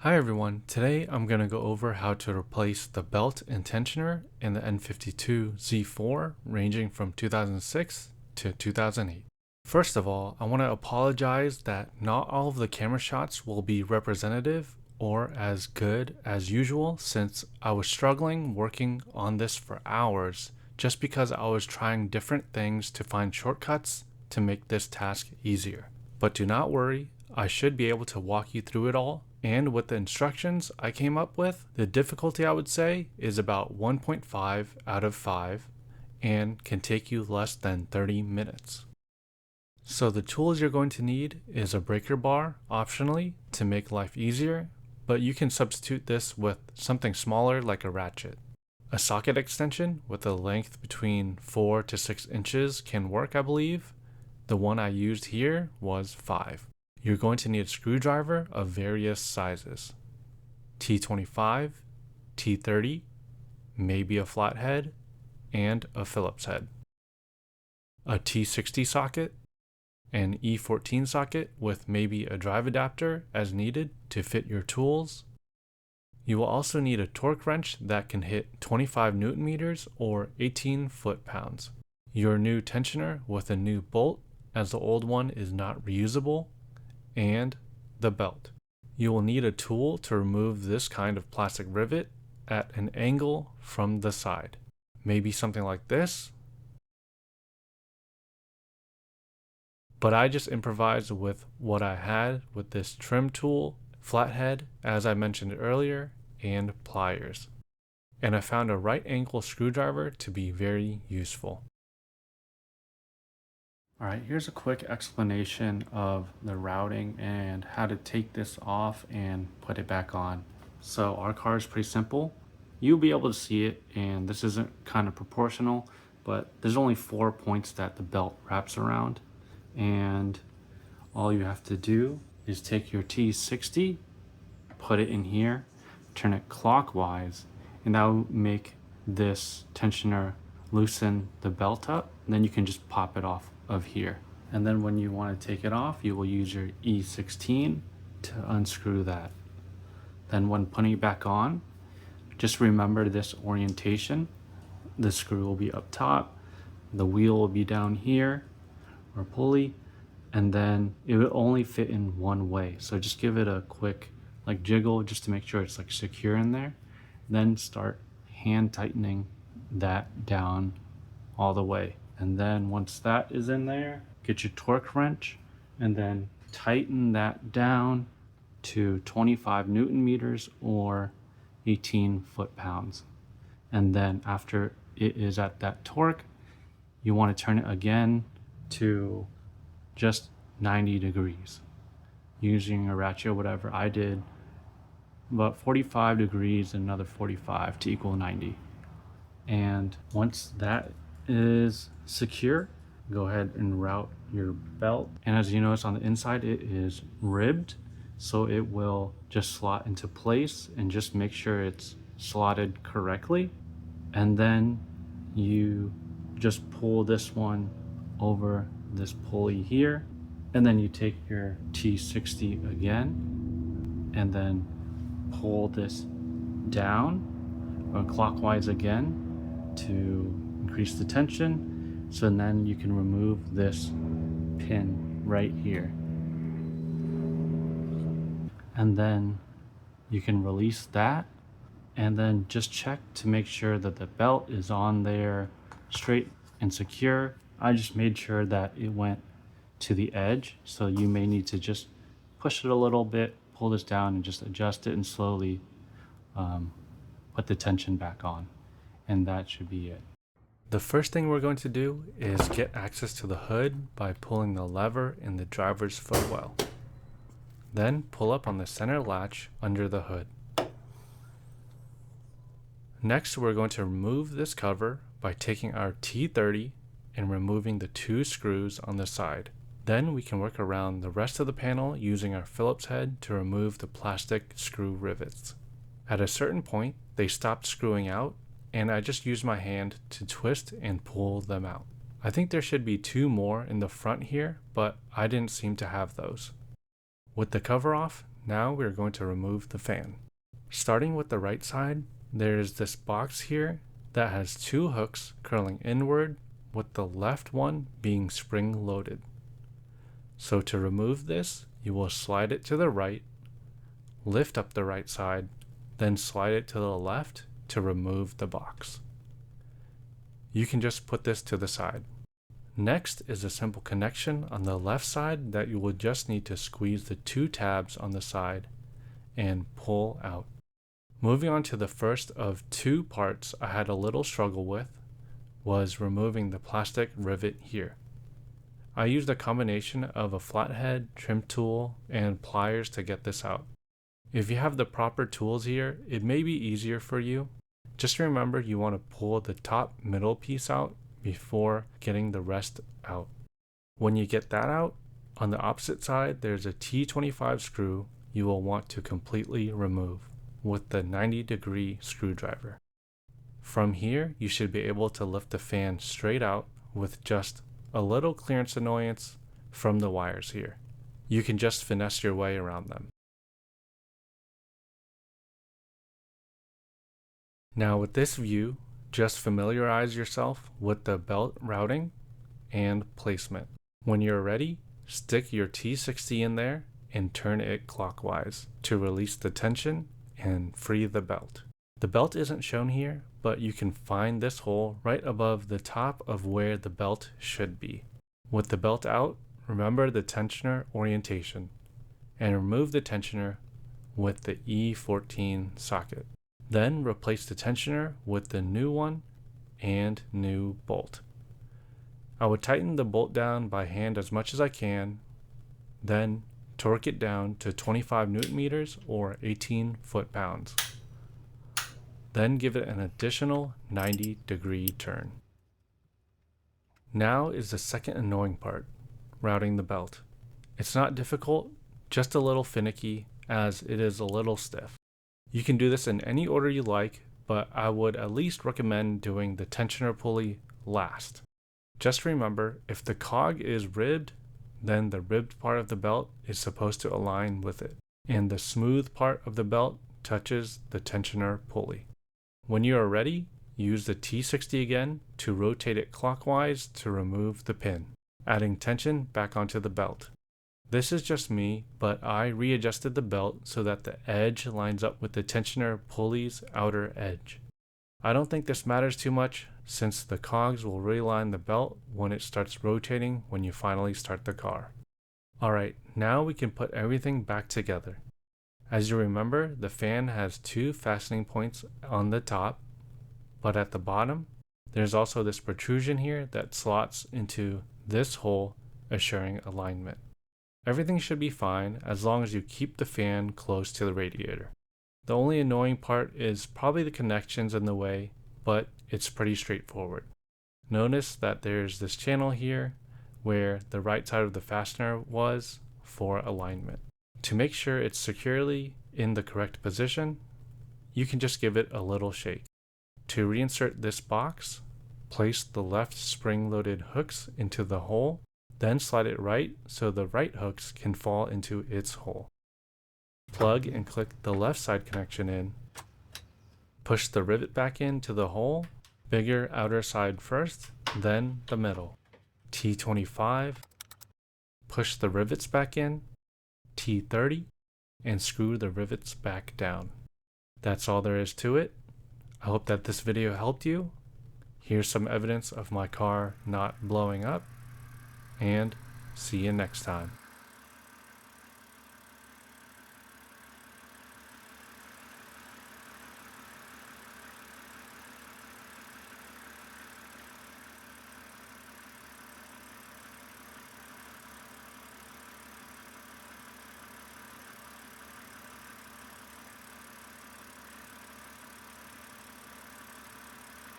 Hi everyone, today I'm going to go over how to replace the belt and tensioner in the N52 Z4 ranging from 2006 to 2008. First of all, I want to apologize that not all of the camera shots will be representative or as good as usual since I was struggling working on this for hours just because I was trying different things to find shortcuts to make this task easier. But do not worry, I should be able to walk you through it all. And with the instructions I came up with, the difficulty I would say is about 1.5 out of 5 and can take you less than 30 minutes. So the tools you're going to need is a breaker bar, optionally, to make life easier, but you can substitute this with something smaller like a ratchet. A socket extension with a length between 4 to 6 inches can work, I believe. The one I used here was 5. You're going to need a screwdriver of various sizes. T25, T30, maybe a flathead, and a Phillips head. A T60 socket, an E14 socket with maybe a drive adapter as needed to fit your tools. You will also need a torque wrench that can hit 25 Newton meters or 18 foot-pounds. Your new tensioner with a new bolt, as the old one is not reusable, and the belt. You will need a tool to remove this kind of plastic rivet at an angle from the side. Maybe something like this. But I just improvised with what I had with this trim tool, flathead, as I mentioned earlier, and pliers. And I found a right angle screwdriver to be very useful. Alright, here's a quick explanation of the routing and how to take this off and put it back on. So our car is pretty simple. You'll be able to see it, and this isn't kind of proportional, but there's only 4 points that the belt wraps around. And all you have to do is take your T60, put it in here, turn it clockwise, and that will make this tensioner loosen the belt up. And then you can just pop it off of here. And then when you want to take it off, you will use your E16 to unscrew that. Then when putting it back on, just remember this orientation. The screw will be up top, the wheel will be down here, or pulley, and then it will only fit in one way. So just give it a quick jiggle just to make sure it's secure in there. Then start hand tightening that down all the way. And then once that is in there, get your torque wrench and then tighten that down to 25 Newton meters or 18 foot-pounds. And then after it is at that torque, you want to turn it again to just 90 degrees. Using a ratchet or whatever, I did about 45 degrees and another 45 to equal 90. And once that is secure, go ahead and route your belt. And as you notice on the inside, it is ribbed, so it will just slot into place, and just make sure it's slotted correctly. And then you just pull this one over this pulley here, and then you take your T60 again and then pull this down or clockwise again to increase the tension. So then you can remove this pin right here, and then you can release that, and then just check to make sure that the belt is on there straight and secure. I just made sure that it went to the edge, so you may need to just push it a little bit, pull this down, and just adjust it and slowly put the tension back on, and that should be it. The first thing we're going to do is get access to the hood by pulling the lever in the driver's footwell. Then pull up on the center latch under the hood. Next, we're going to remove this cover by taking our T30 and removing the 2 screws on the side. Then we can work around the rest of the panel using our Phillips head to remove the plastic screw rivets. At a certain point, they stopped screwing out, and I just used my hand to twist and pull them out. I think there should be 2 more in the front here, but I didn't seem to have those. With the cover off, now we're going to remove the fan. Starting with the right side, there is this box here that has two hooks curling inward, with the left one being spring loaded. So to remove this, you will slide it to the right, lift up the right side, then slide it to the left to remove the box. You can just put this to the side. Next is a simple connection on the left side that you will just need to squeeze the two tabs on the side and pull out. Moving on to the first of two parts I had a little struggle with was removing the plastic rivet here. I used a combination of a flathead, trim tool, and pliers to get this out. If you have the proper tools here, it may be easier for you. Just remember you want to pull the top middle piece out before getting the rest out. When you get that out, on the opposite side there's a T25 screw you will want to completely remove with the 90-degree screwdriver. From here, you should be able to lift the fan straight out with just a little clearance annoyance from the wires here. You can just finesse your way around them. Now with this view, just familiarize yourself with the belt routing and placement. When you're ready, stick your T60 in there and turn it clockwise to release the tension and free the belt. The belt isn't shown here, but you can find this hole right above the top of where the belt should be. With the belt out, remember the tensioner orientation and remove the tensioner with the E14 socket. Then replace the tensioner with the new one and new bolt. I would tighten the bolt down by hand as much as I can, then torque it down to 25 Newton meters or 18 foot-pounds. Then give it an additional 90-degree turn. Now is the second annoying part, routing the belt. It's not difficult, just a little finicky as it is a little stiff. You can do this in any order you like, but I would at least recommend doing the tensioner pulley last. Just remember, if the cog is ribbed, then the ribbed part of the belt is supposed to align with it, and the smooth part of the belt touches the tensioner pulley. When you are ready, use the T60 again to rotate it clockwise to remove the pin, adding tension back onto the belt. This is just me, but I readjusted the belt so that the edge lines up with the tensioner pulley's outer edge. I don't think this matters too much since the cogs will realign the belt when it starts rotating when you finally start the car. Alright, now we can put everything back together. As you remember, the fan has two fastening points on the top, but at the bottom, there's also this protrusion here that slots into this hole, assuring alignment. Everything should be fine as long as you keep the fan close to the radiator. The only annoying part is probably the connections in the way, but it's pretty straightforward. Notice that there's this channel here where the right side of the fastener was for alignment. To make sure it's securely in the correct position, you can just give it a little shake. To reinsert this box, place the left spring-loaded hooks into the hole, then slide it right so the right hooks can fall into its hole. Plug and click the left side connection in. Push the rivet back into the hole, bigger outer side first, then the middle. T25, push the rivets back in, T30, and screw the rivets back down. That's all there is to it. I hope that this video helped you. Here's some evidence of my car not blowing up, and see you next time.